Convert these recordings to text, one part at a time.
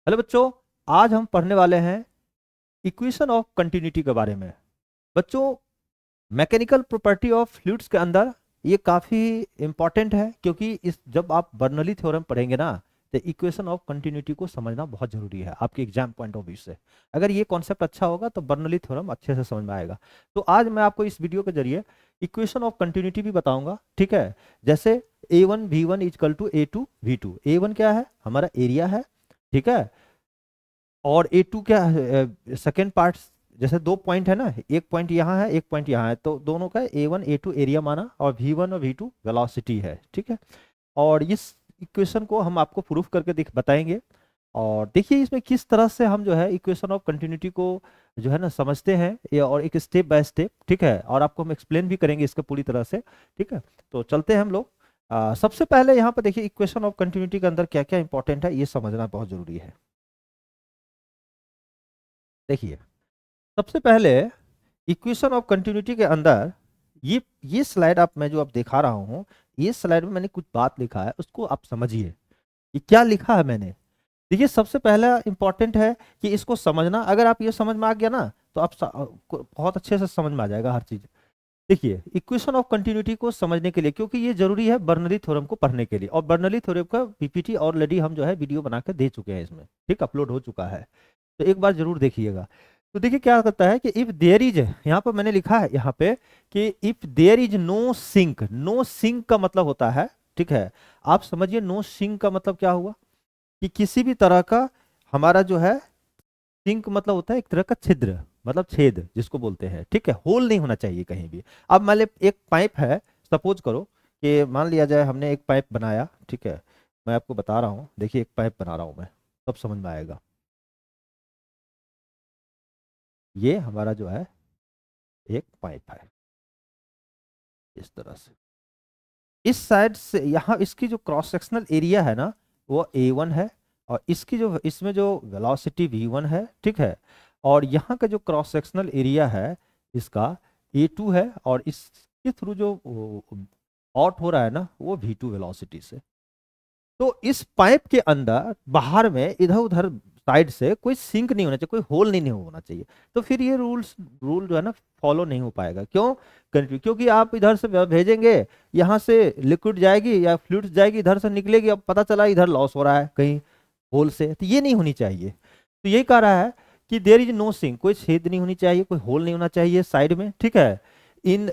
Hello बच्चों, आज हम पढ़ने वाले हैं इक्वेशन ऑफ कंटिन्यूटी के बारे में। बच्चों, मैकेनिकल प्रॉपर्टी ऑफ फ्लूइड्स के अंदर ये काफ़ी इंपॉर्टेंट है, क्योंकि इस जब आप बर्नौली थ्योरम पढ़ेंगे ना, तो इक्वेशन ऑफ कंटिन्यूटी को समझना बहुत जरूरी है आपके एग्जाम पॉइंट ऑफ व्यू से। अगर ये कॉन्सेप्ट अच्छा होगा तो बर्नौली थ्योरम अच्छे से समझ में आएगा। तो आज मैं आपको इस वीडियो के जरिए इक्वेशन ऑफ कंटिन्यूटी भी बताऊंगा, ठीक है। जैसे A1 V1 is equal to A2 V2। A1 क्या है? हमारा एरिया है, ठीक है। और A2 क्या है? Second part. जैसे दो पॉइंट है ना, एक पॉइंट यहाँ है, एक पॉइंट यहाँ है, तो दोनों का A1 A2 एरिया माना, और V1 और V2 वेलोसिटी है, ठीक है। और इस इक्वेशन को हम आपको प्रूफ करके बताएंगे। और देखिए इसमें किस तरह से हम जो है इक्वेशन ऑफ कंटिन्यूटी को जो है ना समझते हैं, ये और एक स्टेप बाय स्टेप, ठीक है। और आपको हम एक्सप्लेन भी करेंगे इसका पूरी तरह से, ठीक है। तो चलते हैं हम लोग। सबसे पहले यहाँ पर देखिए इक्वेशन ऑफ कंटिन्यूटी के अंदर क्या क्या इंपॉर्टेंट है, ये समझना बहुत जरूरी है। देखिए, सबसे पहले इक्वेशन ऑफ कंटिन्यूटी के अंदर ये स्लाइड मैं जो दिखा रहा हूँ, ये स्लाइड में मैंने कुछ बात लिखा है, उसको आप समझिए कि क्या लिखा है मैंने। देखिए, सबसे पहला इंपॉर्टेंट है कि इसको समझना। अगर आप ये समझ में आ गया ना, तो आप बहुत अच्छे से समझ में आ जाएगा हर चीज। देखिए, इक्वेशन ऑफ कंटिन्यूटी को समझने के लिए, क्योंकि ये जरूरी है बर्नौली थ्योरम को पढ़ने के लिए, और बर्नौली थ्योरम का पीपीटी ऑलरेडी हम जो है वीडियो बनाकर दे चुके हैं इसमें, ठीक, अपलोड हो चुका है। तो एक बार जरूर देखिएगा। तो देखिए क्या करता है कि इफ देयर इज, यहाँ पर मैंने लिखा है यहाँ पे कि if there is no sink. No sink का मतलब होता है, ठीक है, आप समझिए नो सिंक का मतलब क्या हुआ, कि किसी भी तरह का हमारा जो है, सिंक मतलब होता है एक तरह का छिद्र, मतलब छेद जिसको बोलते हैं, ठीक है। होल नहीं होना चाहिए कहीं भी। अब मान ले एक पाइप है, सपोज करो कि मान लिया जाए हमने एक पाइप बनाया, ठीक है। मैं आपको बता रहा हूँ, देखिए एक पाइप बना रहा हूँ मैं, तब समझ में आएगा। ये हमारा जो है एक पाइप है, इस तरह से। इस साइड से यहाँ इसकी जो क्रॉस सेक्शनल एरिया है ना, वो A1 है। और इसकी जो इसमें जो वेलोसिटी V1 है, ठीक है। और यहाँ का जो क्रॉस सेक्शनल एरिया है इसका A2 है, और इसके थ्रू जो आउट हो रहा है ना, वो V2 वेलोसिटी से। तो इस पाइप के अंदर बाहर में इधर उधर साइड से कोई सिंक नहीं होना चाहिए, कोई होल नहीं होना चाहिए। तो फिर ये रूल जो है ना फॉलो नहीं हो पाएगा। क्यों? क्योंकि आप इधर से भेजेंगे, यहाँ से लिक्विड जाएगी या फ्लूइड जाएगी, इधर से निकलेगी, अब पता चला इधर लॉस हो रहा है कहीं होल से, तो ये नहीं होनी चाहिए। तो यही कह रहा है कि देयर इज नो सिंक, कोई छेद नहीं होनी चाहिए, कोई होल नहीं होना चाहिए साइड में, ठीक है। इन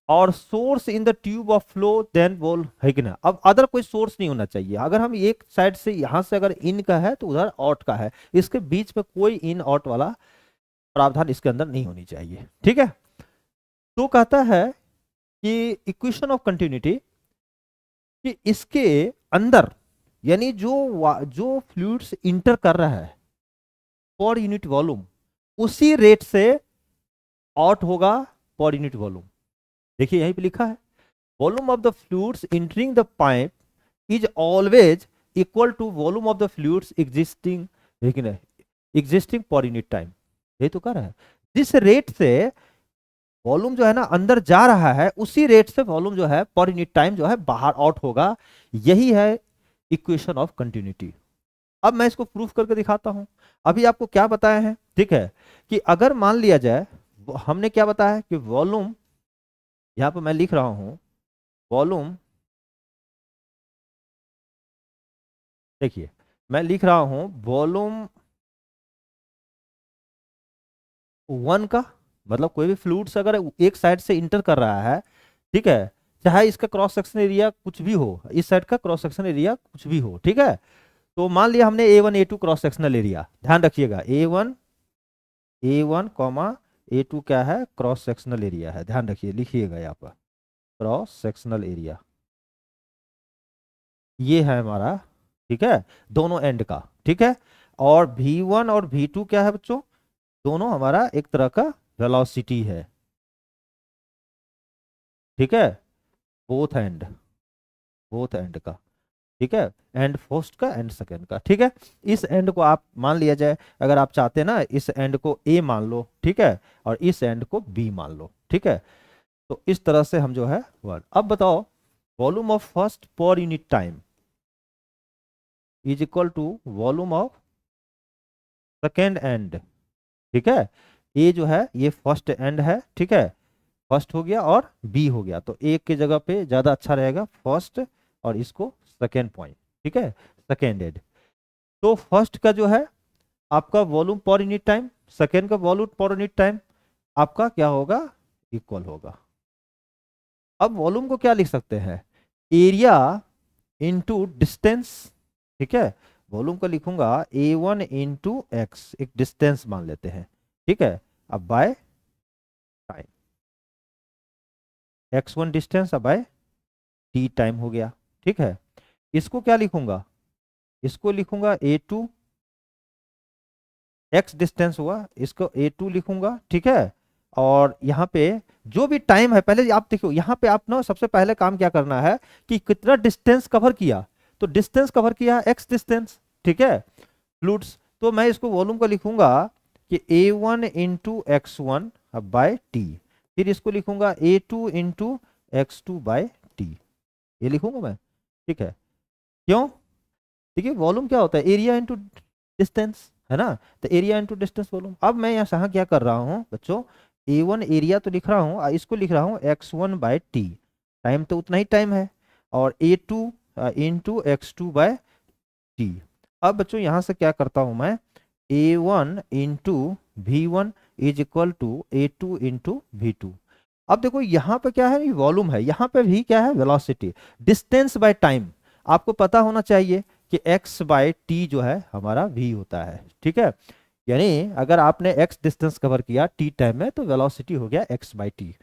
और source in the tube of flow then wall, है कि ना। अब अदर कोई सोर्स नहीं होना चाहिए। अगर हम एक साइड से यहां से अगर इन का है तो उधर आउट का है, इसके बीच में कोई इन आउट वाला प्रावधान इसके अंदर नहीं होनी चाहिए, ठीक है। तो कहता है कि इक्वेशन ऑफ कंटिन्यूटी कि इसके अंदर, यानी जो फ्लूइड्स इंटर कर रहा है पर यूनिट वॉल्यूम, उसी रेट से आउट होगा पर यूनिट वॉल्यूम। देखिए यहीं पे लिखा है, volume of the fluids entering the pipe is always equal to volume of the fluids existing, लेकिन existing per unit time। ये तो कर रहा है, जिस रेट से वॉल्यूम जो है ना अंदर जा रहा है, उसी रेट से वॉल्यूम जो है पर यूनिट टाइम जो है बाहर आउट होगा। यही है इक्वेशन ऑफ कंटिन्यूटी। अब मैं इसको प्रूफ करके दिखाता हूं। अभी आपको क्या बताया है, ठीक है, कि अगर मान लिया जाए, हमने क्या बताया कि वॉल्यूम, यहां पर मैं लिख रहा हूं वॉल्यूम, देखिए मैं लिख रहा हूं वॉल्यूम 1 का, मतलब कोई भी फ्लूइड्स अगर एक साइड से इंटर कर रहा है, ठीक है, चाहे इसका क्रॉस सेक्शन एरिया कुछ भी हो, इस साइड का क्रॉस सेक्शन एरिया कुछ भी हो, ठीक है। तो मान लिया हमने A1 A2 cross sectional area, ध्यान रखिएगा A1 कॉमा A2 क्या है? क्रॉस सेक्शनल एरिया है, ध्यान रखिए, लिखिएगा यहाँ पर क्रॉस सेक्शनल एरिया, ये है हमारा, ठीक है, दोनों एंड का, ठीक है। और V1 और V2 क्या है बच्चों? दोनों हमारा एक तरह का वेलोसिटी है, ठीक है, बोथ एंड, बोथ एंड का, ठीक है। एंड फर्स्ट का एंड सेकंड का, ठीक है। इस एंड को आप मान लिया जाए, अगर आप चाहते हैं ना, इस एंड को A मान लो, ठीक है, और इस एंड को B मान लो, ठीक है। तो इस तरह से हम जो है वर्ड। अब बताओ, वॉल्यूम ऑफ फर्स्ट पर unit time is equal to volume of second end, ठीक है। ए जो है ये फर्स्ट एंड है, ठीक है, फर्स्ट हो गया और बी हो गया, तो एक की जगह पे ज्यादा अच्छा रहेगा फर्स्ट, और इसको सेकेंड पॉइंट, ठीक है, सेकेंड एंड। तो फर्स्ट का जो है आपका वॉल्यूम पर यूनिट टाइम, सेकेंड का वॉल्यूम पर यूनिट टाइम आपका क्या होगा, इक्वल होगा। अब वॉल्यूम को क्या लिख सकते हैं, एरिया इंटू डिस्टेंस, ठीक है। वॉल्यूम को लिखूंगा A1 इंटू एक्स, एक डिस्टेंस मान लेते हैं, ठीक है। अब बाय टाइम, x1 डिस्टेंस, अब बाय t टाइम हो गया, ठीक है। इसको क्या लिखूंगा, इसको लिखूंगा A2, x डिस्टेंस हुआ, इसको A2 लिखूंगा, ठीक है। और यहाँ पे जो भी टाइम है, पहले आप देखो यहाँ पे आप ना सबसे पहले काम क्या करना है कि कितना डिस्टेंस कवर किया, तो डिस्टेंस कवर किया x डिस्टेंस, ठीक है, फ्लूइड्स। तो मैं इसको वॉल्यूम का लिखूंगा कि A1 into x1 bye T, फिर इसको लिखूंगा A2 into x2 bye T, ये लिखूंगा मैं, ठीक है। क्यों, देखिए वॉल्यूम क्या होता है, एरिया इंटू डिस्टेंस, है ना, तो एरिया इंटू डिस्टेंस वॉल्यूम। अब मैं यहाँ क्या कर रहा हूँ बच्चों, A1 एरिया तो लिख रहा हूँ, इसको लिख रहा हूँ x1 बाय टी, टाइम तो उतना ही टाइम है, और A2 into x2 bye T. अब बच्चों यहाँ से क्या करता हूँ मैं, A1 into V1 is equal to A2 into V2। अब देखो यहाँ पे क्या है, वॉल्यूम है, यहाँ पे भी क्या है, वेलोसिटी, डिस्टेंस बाय टाइम। आपको पता होना चाहिए कि x बाय टी जो है हमारा v होता है, ठीक है। यानी अगर आपने x डिस्टेंस कवर किया t टाइम में, तो वेलोसिटी हो गया x बाय टी।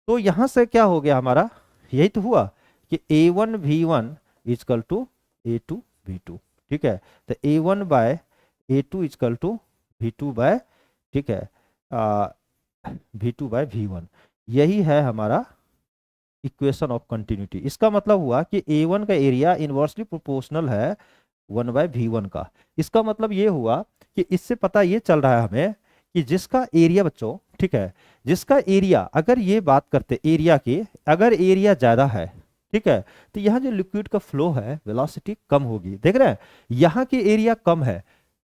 तो यहाँ से क्या हो गया हमारा, यही तो हुआ कि A1 V1 is equal to A2 V2, ठीक है। तो A1 bye A2 is equal to V2 bye, ठीक है, V2 बाय V1, यही है हमारा इक्वेशन ऑफ कंटिन्यूटी। इसका मतलब हुआ कि A1 का एरिया इनवर्सली प्रोपोर्शनल है 1/V1 का। इसका मतलब ये हुआ कि इससे पता ये चल रहा है हमें कि जिसका एरिया बच्चों, ठीक है, जिसका एरिया, अगर ये बात करते एरिया की, अगर एरिया ज्यादा है, ठीक है, तो यहाँ जो लिक्विड का फ्लो है वेलोसिटी कम होगी, देख रहे हैं, यहाँ की एरिया कम है,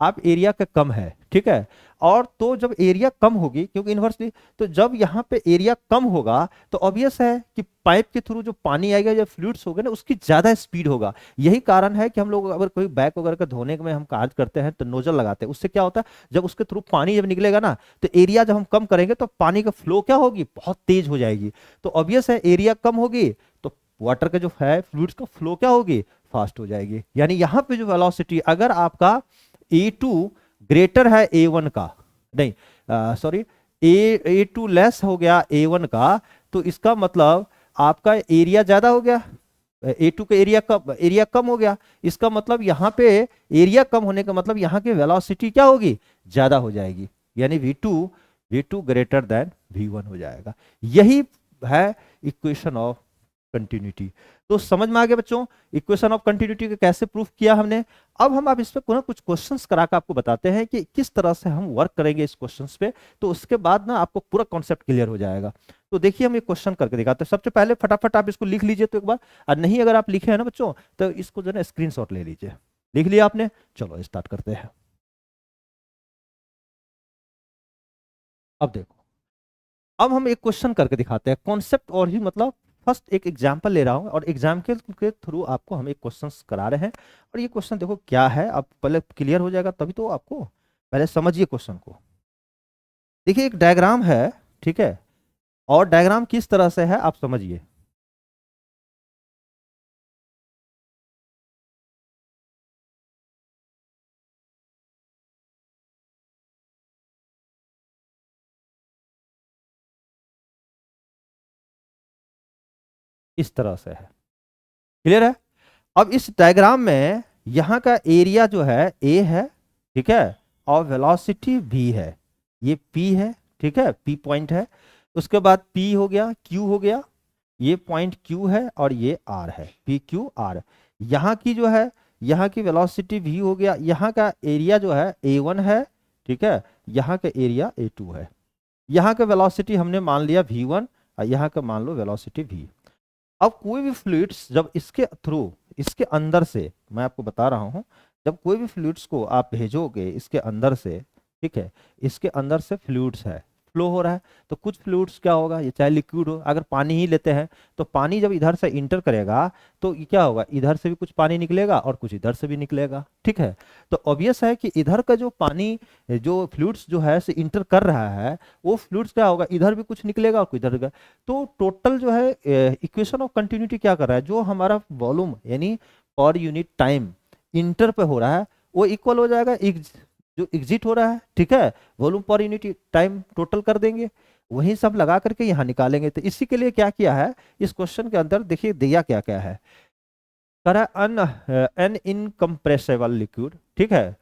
आप एरिया का कम है, ठीक है। और तो जब एरिया कम होगी, क्योंकि इन्वर्सली, तो जब यहाँ पे एरिया कम होगा तो ऑब्वियस है कि पाइप के थ्रू जो पानी आएगा या फ्लूइड्स होगा ना, उसकी ज्यादा स्पीड होगा। यही कारण है कि हम लोग अगर कोई बैग वगैरह का धोने में हम कार्य करते हैं तो नोजल लगाते हैं, उससे क्या होता है, जब उसके थ्रू पानी जब निकलेगा ना, तो एरिया जब हम कम करेंगे तो पानी का फ्लो क्या होगी, बहुत तेज हो जाएगी। तो ऑब्वियस है एरिया कम होगी तो वाटर का जो है फ्लूइड्स का फ्लो क्या होगी, फास्ट हो जाएगी। यानी यहाँ पे जो वेलोसिटी, अगर आपका A2 ग्रेटर है A1 का, नहीं सॉरी, A2 लेस हो गया A1 का, तो इसका मतलब आपका एरिया ज्यादा हो गया, A2 का एरिया कम हो गया। इसका मतलब यहाँ पे एरिया कम होने का मतलब यहाँ की वेलोसिटी क्या होगी, ज्यादा हो जाएगी, यानी V2 ग्रेटर देन V1 हो जाएगा। यही है इक्वेशन ऑफ कंटिन्यूटी। तो समझ में आ गया बच्चों इक्वेशन ऑफ कंटिन्यूटी को कैसे प्रूफ किया हमने। अब हम आप इस पे पुनः कुछ क्वेश्चंस कराकर आपको बताते हैं कि किस तरह से हम वर्क करेंगे इस क्वेश्चंस पे, तो उसके बाद ना आपको पूरा कॉन्सेप्ट क्लियर हो जाएगा। तो देखिए हम एक क्वेश्चन करके दिखाते हैं। सबसे पहले फटाफट आप इसको लिख लीजिए तो एक बार, और नहीं अगर आप लिखे हैं ना बच्चों, तो इसको जो है स्क्रीनशॉट ले लीजिए। लिख लिया आपने, चलो स्टार्ट करते हैं। अब देखो, अब हम एक क्वेश्चन करके दिखाते हैं, कॉन्सेप्ट और ही मतलब फर्स्ट एक एग्जांपल ले रहा हूं और एग्जाम के थ्रू आपको हम एक क्वेश्चंस करा रहे हैं। और ये क्वेश्चन देखो क्या है, अब पहले क्लियर हो जाएगा तभी तो आपको, पहले समझिए क्वेश्चन को। देखिए एक डायग्राम है, ठीक है, और डायग्राम किस तरह से है आप समझिए। इस तरह से है, क्लियर है। अब इस डायग्राम में यहाँ का एरिया जो है ए है, ठीक है, और वेलोसिटी v है, ये p है, ठीक है, p पॉइंट है। उसके बाद p हो गया, q हो गया, ये पॉइंट q है, और ये r है, p q r। यहाँ की जो है, यहाँ की वेलोसिटी v हो गया, यहाँ का एरिया जो है a1 है, ठीक है, यहाँ का एरिया a2 है। यहाँ का वेलोसिटी हमने मान लिया v1, और यहाँ का मान लो वेलोसिटी v। अब कोई भी फ्लूइड्स जब इसके थ्रू, इसके अंदर से मैं आपको बता रहा हूं, जब कोई भी फ्लूइड्स को आप भेजोगे इसके अंदर से, ठीक है, इसके अंदर से फ्लूइड्स है, फ्लो हो रहा है, तो कुछ फ्लूइड्स क्या होगा, ये चाहे लिक्विड हो, अगर पानी ही लेते हैं तो पानी जब इधर से इंटर करेगा तो ये क्या होगा, इधर से भी कुछ पानी निकलेगा और कुछ इधर से भी निकलेगा, ठीक है। तो ऑब्वियस है कि इधर का जो पानी, जो फ्लूइड्स जो है से इंटर कर रहा है, वो फ्लूइड्स क्या होगा, इधर भी कुछ निकलेगा और कुछ इधर का। तो टोटल जो है इक्वेशन ऑफ कंटिन्यूटी क्या कर रहा है, जो हमारा वॉल्यूम यानी पर यूनिट टाइम इंटर पे हो रहा है वो इक्वल हो जाएगा जो एग्जिट हो रहा है, ठीक है, वॉल्यूम पर यूनिट टाइम टोटल कर देंगे, वही सब लगा करके यहाँ निकालेंगे। तो इसी के लिए क्या किया है, इस क्वेश्चन के अंदर देखिए दिया क्या क्या है, करा एन इनकम्प्रेसिबल लिक्विड, ठीक है,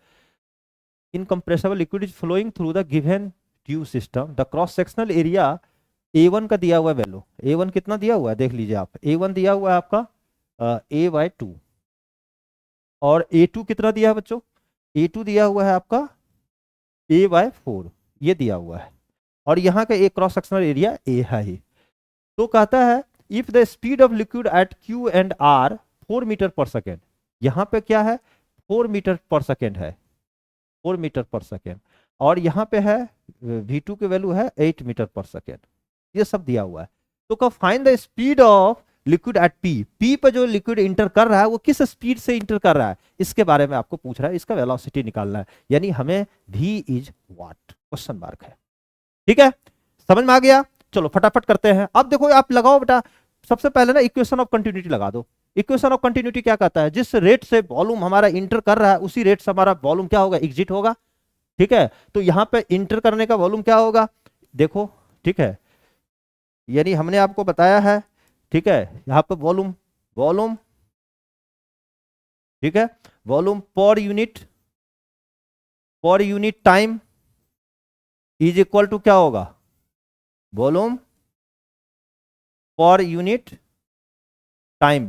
incompressible liquid is flowing through the given tube system, the cross sectional area A1 का दिया हुआ है वैल्यू, A1 कितना दिया हुआ है देख लीजिए आप, A1 दिया हुआ है आपका A/2, और A2 कितना दिया है बच्चों, A2 दिया हुआ है आपका A/4, ये दिया हुआ है, और यहाँ का एक क्रॉस सेक्शनल एरिया A है ही। तो कहता है if the speed of liquid at Q and R 4 metre per second, यहाँ पे क्या है 4 मीटर पर सेकेंड है, 4 मीटर पर सेकेंड, और यहाँ पे है V2 की वैल्यू है 8 मीटर पर सेकेंड, ये सब दिया हुआ है। तो कब find the speed of liquid eight P पे जो लिक्विड इंटर कर रहा है वो किस स्पीड से इंटर कर रहा है, इसके बारे में आपको पूछ रहा है, इसका वेलोसिटी निकालना है, यानी हमें V is what, question mark है, ठीक है, समझ में आ गया। चलो फटाफट करते हैं, अब देखो आप लगाओ बेटा, सबसे पहले ना इक्वेशन ऑफ कंटिन्यूटी लगा दो। इक्वेशन ऑफ कंटिन्यूटी क्या कहता है, जिस रेट से वॉल्यूम हमारा इंटर कर रहा है उसी रेट से हमारा वॉल्यूम क्या होगा, एग्जिट होगा, ठीक है। तो यहां पे इंटर करने का वॉल्यूम क्या होगा, देखो, ठीक है, यानी हमने आपको बताया है, ठीक है, यहाँ पे वॉल्यूम, वॉल्यूम, ठीक है, वॉल्यूम पर unit time is equal to क्या होगा, वॉल्यूम पर यूनिट टाइम।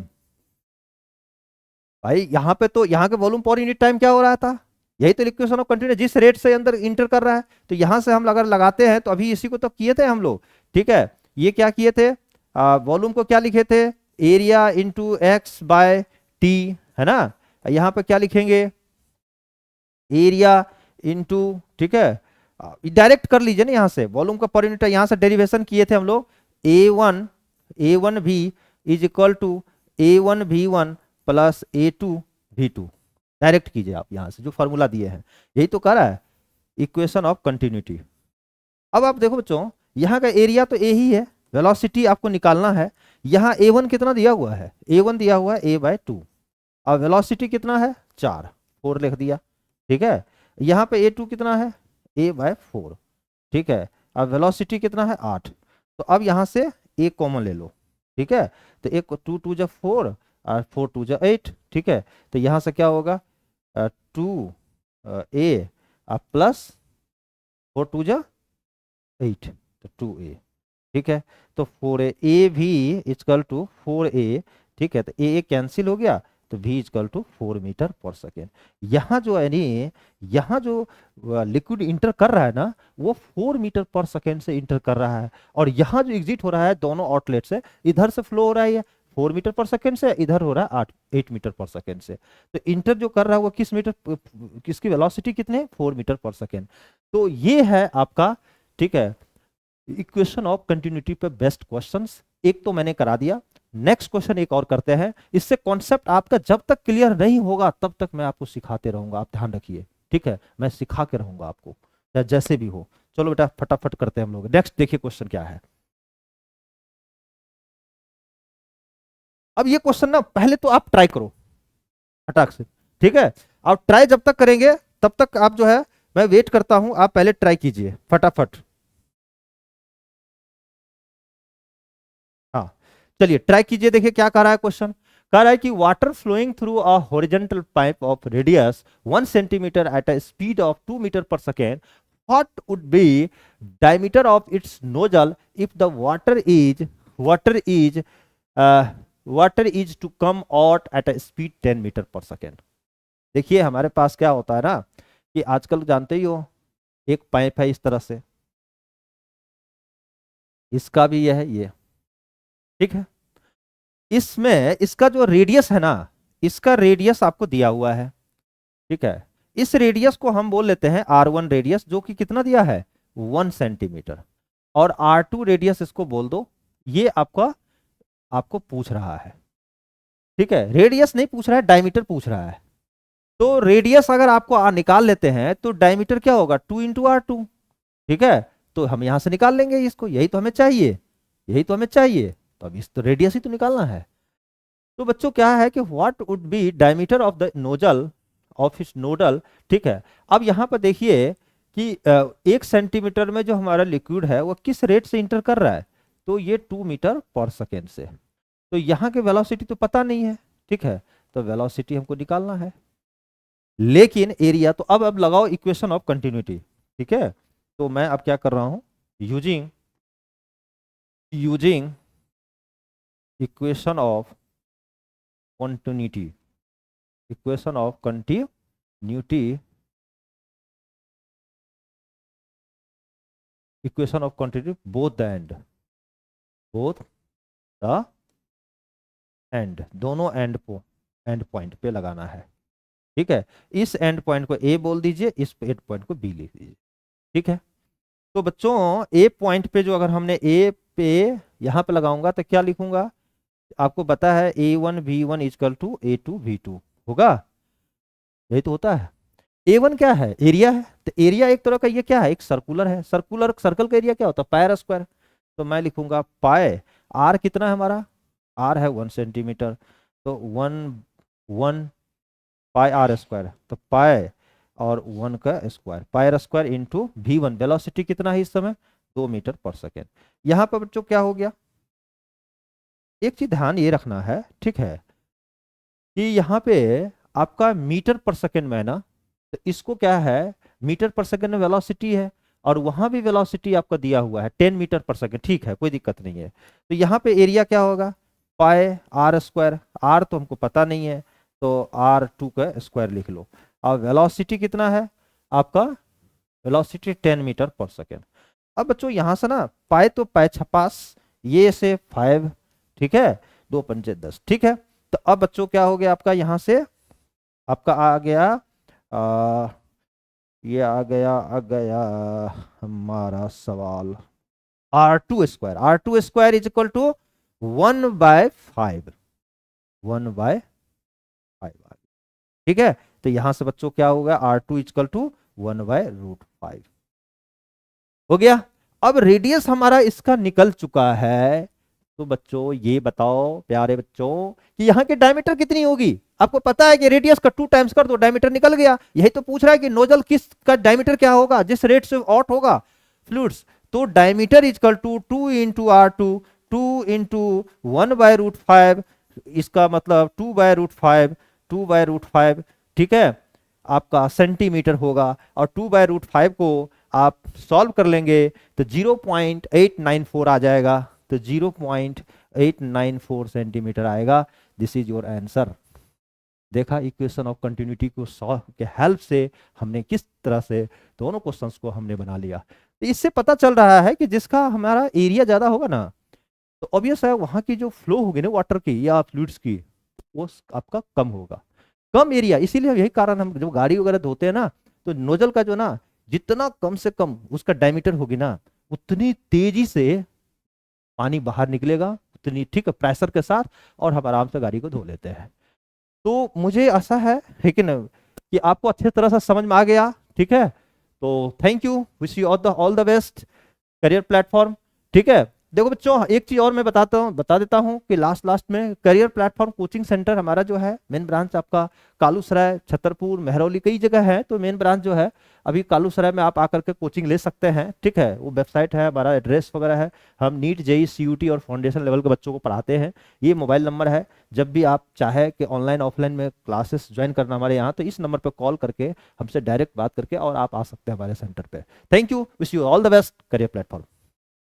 भाई यहाँ पे तो यहाँ के वॉल्यूम पर यूनिट टाइम क्या हो रहा था, यही तो इक्वेशन ऑफ कंटिन्यूटी, जिस रेट से अंदर इंटर कर रहा है, तो यहां से हम अगर लगाते हैं तो अभी इसी को तो किए थे हम लोग, ठीक है, ये क्या किए थे, वॉल्यूम को क्या लिखे थे, area into X by T, है ना, यहाँ पे क्या लिखेंगे, एरिया इंटू, ठीक है, डायरेक्ट कर लीजिए ना, यहाँ से वॉल्यूम का पर यूनिट, यहाँ से डेरिवेशन किए थे हम लोग, A1 V is equal to A1 V1 plus A2 V2, direct कीजिए आप यहाँ से जो फॉर्मूला दिए हैं, यही तो कर रहा है इक्वेशन ऑफ कंटिन्यूटी। अब आप देखो बच्चों, यहाँ का एरिया तो A ही है, वेलोसिटी आपको निकालना है, यहाँ A1 कितना दिया हुआ है, A1 दिया हुआ है A/2, अब वेलोसिटी कितना है 4 लिख दिया, ठीक है, यहाँ पे A2 कितना है A/4, ठीक है, अब वेलोसिटी कितना है 8, तो अब यहाँ से A कॉमन ले लो, ठीक है, तो एक 2 2 जा 4 और 4 2 जा 8, ठीक है, तो यहाँ से क्या होगा 2A प्लस 4 2 जा 8, तो 2A, ठीक है, तो 4A, A भी इक्वल टू 4A, ठीक है, तो A कैंसिल हो गया, तो V equal to 4 metre per second. यहाँ जो है नी, यहाँ जो लिक्विड इंटर कर रहा है ना वो 4 मीटर पर सेकेंड से इंटर कर रहा है, और यहाँ जो एग्जिट हो रहा है दोनों आउटलेट से, इधर से फ्लो हो रहा है 4 मीटर पर सेकेंड से, इधर हो रहा है 8 मीटर पर सेकेंड से, तो इंटर जो कर रहा है वो किस मीटर, किसकी वेलोसिटी कितने 4 मीटर पर सेकेंड। तो ये है आपका, ठीक है, इक्वेशन ऑफ कंटिन्यूटी पे बेस्ट क्वेश्चंस एक तो मैंने करा दिया। नेक्स्ट क्वेश्चन एक और करते हैं, इससे कॉन्सेप्ट आपका जब तक क्लियर नहीं होगा तब तक मैं आपको सिखाते रहूंगा, आप ध्यान रखिए, ठीक है, मैं सिखा के रहूंगा आपको या जैसे भी हो। चलो बेटा फटाफट करते हैं हम लोग, नेक्स्ट देखिए क्वेश्चन क्या है। अब ये क्वेश्चन ना पहले तो आप ट्राई करो फटाक से, ठीक है, आप ट्राई जब तक करेंगे तब तक आप जो है, मैं वेट करता हूं, आप पहले ट्राई कीजिए फटाफट। हाँ चलिए ट्राई कीजिए, देखिए क्या कह रहा है क्वेश्चन, कह रहा है कि water flowing through a horizontal pipe of radius 1 centimetre at a speed of 2 metre per second, what would be diameter of its nozzle if the uh, water is to come out at a speed 10 metre per second. देखिए हमारे पास क्या होता है ना कि आजकल जानते ही हो, एक पाइप है इस तरह से, इसका भी यह है ये, ठीक है, इसमें इसका जो रेडियस है ना, इसका रेडियस आपको दिया हुआ है, ठीक है। इस रेडियस को हम बोल लेते हैं R1 रेडियस, जो कि कितना दिया है 1 सेंटीमीटर, और R2 रेडियस इसको बोल दो। ये आपको पूछ रहा है, ठीक है, रेडियस नहीं पूछ रहा है, डायमीटर पूछ रहा है। तो रेडियस अगर आपको निकाल लेते हैं तो डायमीटर क्या होगा 2 इंटू R2, ठीक है। तो हम यहां से निकाल लेंगे इसको, यही तो हमें चाहिए, यही तो हमें चाहिए। तो अब इस तो रेडियस ही तो निकालना है। तो बच्चों क्या है कि what would be diameter of the nozzle of his nodal, ठीक है। अब यहाँ पर देखिए कि 1 सेंटीमीटर में जो हमारा लिक्विड है वो किस रेट से इंटर कर रहा है, तो ये 2 मीटर पर सेकेंड से। तो यहाँ के वेलोसिटी तो पता नहीं है, ठीक है, तो वेलोसिटी हमको निकालना है। लेकिन एरिया तो अब लगाओ इक्वेशन ऑफ कंटिन्यूटी, ठीक है। तो मैं अब क्या कर रहा हूं, using equation of continuity, equation of continuity, equation of continuity both the end, दोनों एंड पॉइंट पे लगाना है, ठीक है। इस एंड पॉइंट को ए बोल दीजिए, इस एंड पॉइंट को बी लिख दीजिए, ठीक है। तो बच्चों ए पॉइंट पे जो अगर हमने ए पे यहां पे लगाऊंगा तो क्या लिखूंगा, आपको पता है A1 V1 is equal to A2 V2 होगा, यही तो होता है। A1 क्या है, एरिया है। तो एरिया एक तरह का ये क्या है, एक सर्कुलर है। सर्कल का एरिया क्या होता है, पाई स्क्वायर। तो मैं लिखूंगा पाई, आर कितना है हमारा, आर है 1 सेंटीमीटर, तो 1 पाई आर स्क्वायर, तो पाई और 1 का square, pi square into V1, velocity कितना है इस समय 2 मीटर पर सेकेंड। यहाँ पर बच्चों क्या हो गया, एक चीज ध्यान ये रखना है, ठीक है, कि यहाँ पे आपका मीटर पर सेकेंड में है ना, तो इसको क्या है, मीटर पर सेकेंड में वेलोसिटी है, और वहां भी वेलोसिटी आपका दिया हुआ है 10 मीटर पर सेकेंड, ठीक है, कोई दिक्कत नहीं है। तो यहाँ पे एरिया क्या होगा, पाई आर स्क्वायर, आर तो हमको पता नहीं है, तो R2 का स्क्वायर लिख लो। अब वेलोसिटी कितना है आपका, वेलोसिटी 10 मीटर पर सेकेंड। अब बच्चों यहां से ना पाई तो पाई छपास, ये से 5, ठीक है, 2 पंचे 10, ठीक है। तो अब बच्चों क्या हो गया आपका, यहां से आपका आ गया ये आ गया हमारा सवाल, R2 square is equal to 1/5, 1/5, ठीक है। तो यहां से बच्चों क्या होगा, R2 इक्वल टू 1/√5 हो गया। अब रेडियस हमारा इसका निकल चुका है। तो बच्चों ये बताओ प्यारे बच्चों कि यहाँ की डायमीटर कितनी होगी, आपको पता है कि रेडियस का 2 टाइम्स कर दो डायमीटर निकल गया। यही तो पूछ रहा है कि नोजल किस का डायमीटर क्या होगा, जिस रेट से आउट होगा फ्लूइड्स। तो diameter equal to 2 into R2, 2 into 1/√5, इसका मतलब 2/√5, 2/√5, ठीक है, आपका सेंटीमीटर होगा। और 2/√5 को आप सॉल्व कर लेंगे तो 0.894 आ जाएगा, तो 0.894 सेंटीमीटर आएगा। This is your answer. देखा इक्वेशन ऑफ कंटिन्यूटी को सॉल्व के हेल्प से हमने किस तरह से दोनों क्वेश्चंस को हमने बना लिया। तो इससे पता चल रहा है कि जिसका हमारा एरिया ज्यादा होगा ना, तो ऑब्वियस है वहां की जो फ्लो होगी ना वाटर की या फ्लूइड्स की, वो आपका कम होगा, कम एरिया। इसीलिए यही कारण हम जब गाड़ी वगैरह धोते हैं ना, तो नोजल का जो ना जितना कम से कम उसका डायमीटर होगी ना, उतनी तेजी से पानी बाहर निकलेगा, उतनी ठीक है प्रेशर के साथ, और हम आराम से गाड़ी को धो लेते हैं। तो मुझे आशा है लेकिन कि आपको अच्छे तरह से समझ में आ गया, ठीक है। तो thank you, wish you all the best career platform, ठीक है। देखो बच्चों एक चीज और मैं बता देता हूं कि लास्ट में करियर प्लेटफॉर्म कोचिंग सेंटर हमारा जो है मेन ब्रांच आपका कालूसराय, छतरपुर, मेहरौली कई जगह है। तो मेन ब्रांच जो है अभी कालूसराय में आप आकर के कोचिंग ले सकते हैं, ठीक है। वो वेबसाइट है, हमारा एड्रेस वगैरह है। हम नीट जेई सीयूटी और फाउंडेशन लेवल के बच्चों को पढ़ाते हैं। ये मोबाइल नंबर है, जब भी आप चाहे कि ऑनलाइन ऑफलाइन में क्लासेस ज्वाइन करना हमारे यहाँ, तो इस नंबर पर कॉल करके हमसे डायरेक्ट बात करके और आप आ सकते हैं हमारे सेंटर पे। Thank you, wish you all the best career platform.